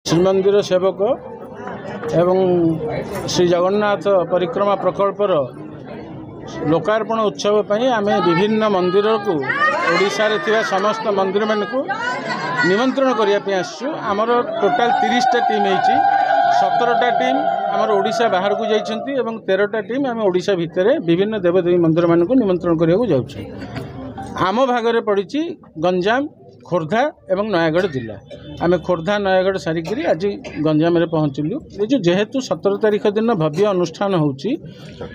श्रीमंदिर सेवक एवं श्री जगन्नाथ परिक्रमा प्रकल्पर लोकार्पण उत्सव पर आम विभिन्न मंदिर को ओडिशा रे थिबा समस्त मंदिर मान को निमंत्रण करने आसु। आमर टोटाल 30टा टीम होती 17टा टीम आमर ओडिशा बाहर को जाइछंती एवं 13टा टीम आम ओडिशा भितर विभिन्न देवदेवी मंदिर मान को निमंत्रण करने जाऊँ। आम भागरे पड़ी गंजाम खोर्धा एवं नयागढ़ जिला। आम खोर्धा नयागढ़ सारिक आज गंजाम रे पहुँचलु। ये जेहेतु 17 तारीख दिन भव्य अनुष्ठान होची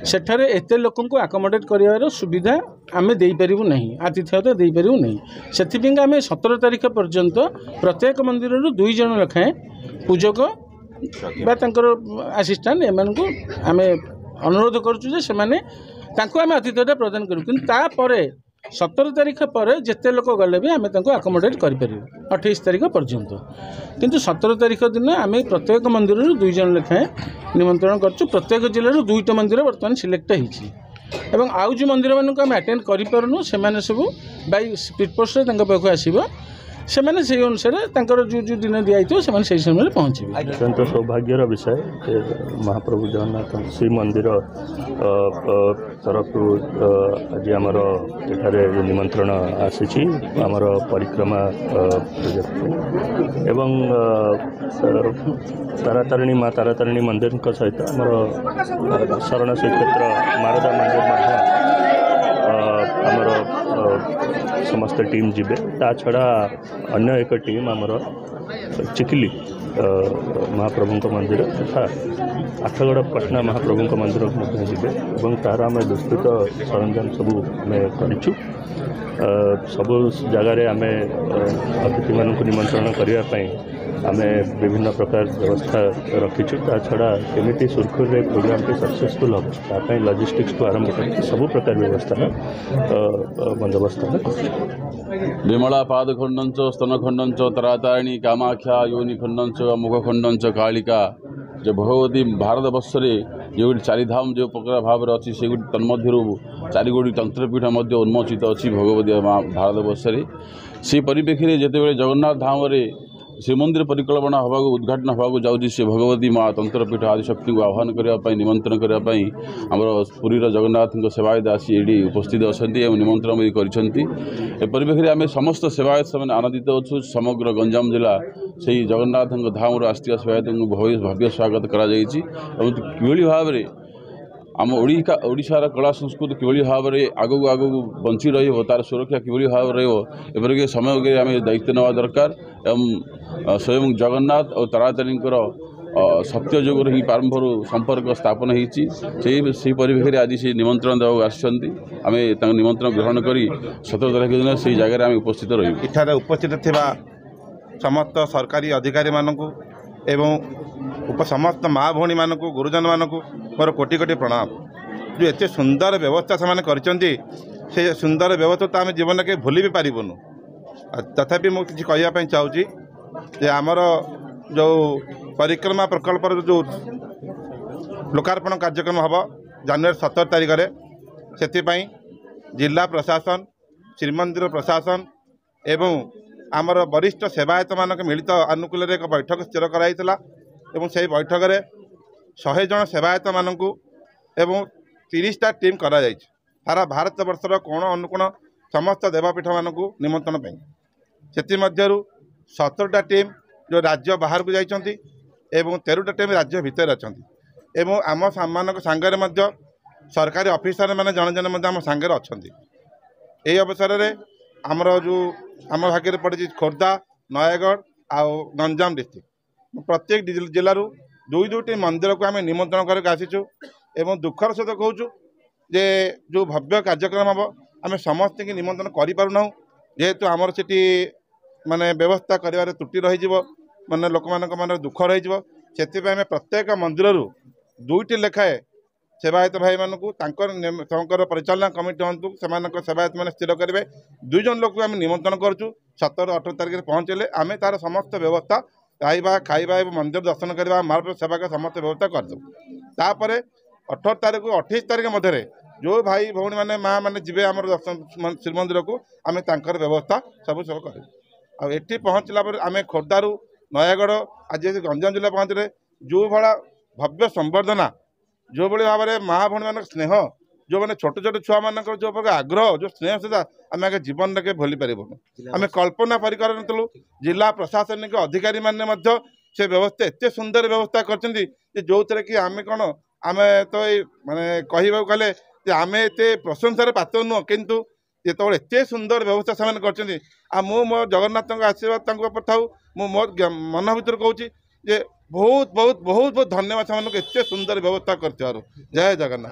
सेठारे एते लोक को आकोमोडेट कर सुविधा आम देपारू ना, आतिथ्यता देपारू ना। से आम 17 तारीख पर्यंत प्रत्येक मंदिर 2 जन लेखाएं पूजक बा आसिस्टांट एम को आम अनुरोध करुँ से आम आतिथ्यता प्रदान करूँ। कि 17 तारीख पर जिते लोक गले भी आम आकोमोडेट कर 28 तारीख पर्यंत। किंतु 17 तारीख दिन आम प्रत्येक मंदिर 2 जन लेखाएं निमंत्रण करूँ। प्रत्येक जिलूर 2टा मंदिर बर्तमान सिलेक्ट होती आउ जो मंदिर मानक आम अटेंड करूँ से सब बै स्पीड पोस्ट पाक आसो से अनुसार जो जो दिन दिखाई से समय पहुँचे। अत्यंत सौभाग्यर विषय महाप्रभु जगन्नाथ श्री मंदिर तरफ आज आमर एठारे निमंत्रण आसी आमर परिक्रमा एवं तारातारिणी माँ तारातारिणी मंदिर सहित आमर शरण श्रीक्षेत्र मारदा मंदिर आमर समस्त टीम जीवे। ता छड़ा अन्य एक टीम आमर चिकली महाप्रभु मंदिर तथा आठगड़ पटना महाप्रभु मंदिर जीवे और तार आम विस्तृत सरंजाम सबू आम करूँ। सबु जगार आम अतिथि मान निमंत्रण करने आम विभिन्न प्रकार व्यवस्था रखीचु। ता छड़ा केमिटी सुरखुर प्रोग्राम टी सक्सेसफुल हम लॉजिस्टिक्स को आरंभ कर सब प्रकार व्यवस्था बंदोबस्त विमला पाद खंडंच स्तन खंडंच तारातारिणी कामाख्या योनि खंडंच मुख खंडंच कालिका जो भगवती भारत वर्ष में जो चारिधाम जो प्रकार भाव में अच्छी से तन्मध्य 4 गोटी तंत्रपीठ उन्मोचित अच्छी भगवती भारत वर्ष में से परिप्रेक्षी जिते जगन्नाथ धाम श्रीमंदिर परिकल्पना हवा उद्घाटन हवा जाऊँगी से भगवती माँ तंत्रपीठ आदिशक्ति को आह्वान करने निमंत्रण करने आमर पुरीर जगन्नाथ सेवायत आसी ये उपस्थित अच्छा निमंत्रण भी कर परिप्रेक्षी आम समस्त सेवायत से आनंदित अच्छु। समग्र गंजाम जिला से जगन्नाथ धाम आसता सेवायत भव्य स्वागत कर भाव में आम ओडिशार कला संस्कृति किभली भाव में आगू आगू बंची रही तार सुरक्षा किभली भाव रही समय आम दायित्व नेवा दरकार एवं स्वयं जगन्नाथ और तारातारिणी सत्य जुगर ही प्रारंभ संपर्क स्थापन होती परिप्रेक्षी आज से निमंत्रण देवा आम निमंत्रण ग्रहण कर 17 तारीख दिन से जगह आम उपस्थित रही उपस्थित थिबा समस्त सरकारी अधिकारी मानक एवं समस्त माँ भौणी मान गुरुजन मानक मोर कोटि कोटि प्रणाम। जो एत सुंदर व्यवस्था से सुंदर व्यवस्था तो आम जीवन के भूली भी पारूनु। तथापि मुझे कहवाई चाहूँगी जे आमर जो परिक्रमा प्रकल्प जो लोकार्पण कार्यक्रम हम जनवरी 17 तारीख से जिला प्रशासन श्रीमंदिर प्रशासन एवं आमर वरिष्ठ सेवायत मानक मिलित अनुकूल एक बैठक स्थिर कराइला एवं से बैठक में 100 जन सेवायत मानक एवं 30टा टीम करा सारा भारत वर्षर कोण अनुकोण समस्त देवपीठ मानक निमंत्रण से 17टा टीम जो राज्य बाहर को जाइछंती एवं 13टा टीम राज्य भितर अच्छा एवं आम मान सांगे सरकारी ऑफिसर माने जन जन आम सांगे अच्छा। यही अवसर में आमर जो आम भाग्य पड़ी खोर्धा नयागढ़ आउ गंजाम डिस्ट्रिक्ट प्रत्येक जिलूर 2-2टी मंदिर को आम निमंत्रण करके आसीचु एवं दुखर सहित कहूँ जे जो भव्य कार्यक्रम हम आम समस्त की निमंत्रण करूँ जेहेतु आमर से माने व्यवस्था कर त्रुटि रही माने लोक मान दुख रही से प्रत्येक मंदिर 2टी लेखाएं सेवायत भाई मानक परिचालना कमिटी हूँ से सेवायत मैंने स्थिर करेंगे 2 जन लोक आम निमंत्रण करूँ 17-18 तारीख पहुँचले आम तार समस्त व्यवस्था खाइबा खाइबा एवं मंदिर दर्शन करवा मार्ग सेवा का समस्त व्यवस्था करदेव। 18 तारीख को 28 तारीख मध्य जो भाई भौणी मैंने माँ मैंने जी आम दर्शन श्रीमंदिर को आम व्यवस्था सब कर पहुँचला आम खोर्धारू ନୟାଗଡ଼ ଆଜି ଆସି ଗଞ୍ଜାମ ଜିଲ୍ଲା ପହଞ୍ଚିଲେ ଯେଉଁ ଭଳିଆ ଭବ୍ୟ ସମ୍ବର୍ଦ୍ଧନା ଯେଉଁଭଳି ଭାବରେ ମା ଭଉଣୀମାନଙ୍କ ସ୍ନେହ ଯେଉଁମାନେ ଛୋଟ ଛୋଟ ଛୁଆମାନଙ୍କର ଯେଉଁ ପ୍ରକାର ଆଗ୍ରହ ଯେଉଁ ସ୍ନେହ ସୁଧା ଆମେ ଆଗେ ଜୀବନରେ କେବେ ଭୁଲି ପାରିବୁନି। ଆମେ କଳ୍ପନା କରିପାରୁନଥିଲୁ। ଜିଲ୍ଲା ପ୍ରଶାସନିକ ଅଧିକାରୀମାନେ ମଧ୍ୟ ସେ ବ୍ୟବସ୍ଥା ଏତେ ସୁନ୍ଦର ବ୍ୟବସ୍ଥା କରିଛନ୍ତି ଯେ ଯେଉଁଥିରେ କି ଆମେ କ'ଣ ଆମେ ତ ଏଇ ମାନେ କହିବାକୁ ଗଲେ ଯେ ଆମେ ଏତେ ପ୍ରଶଂସାର ପାତ୍ର ନୁହଁ, କିନ୍ତୁ ଯେତେବେଳେ ଏତେ ସୁନ୍ଦର ବ୍ୟବସ୍ଥା ସେମାନେ କରିଛନ୍ତି ଆଉ ମୁଁ ମୋ ଜଗନ୍ନାଥଙ୍କ ଆଶୀର୍ବାଦ ତାଙ୍କୁ ପଠାଉ। ମୁଁ ମୋ ମନ ଭିତରେ କହୁଛି ଯେ ବହୁତ ବହୁତ ବହୁତ ବହୁତ ଧନ୍ୟବାଦ ସେମାନଙ୍କୁ ଏତେ ସୁନ୍ଦର ବ୍ୟବସ୍ଥା କରିଥିବାରୁ। ଜୟ ଜଗନ୍ନାଥ।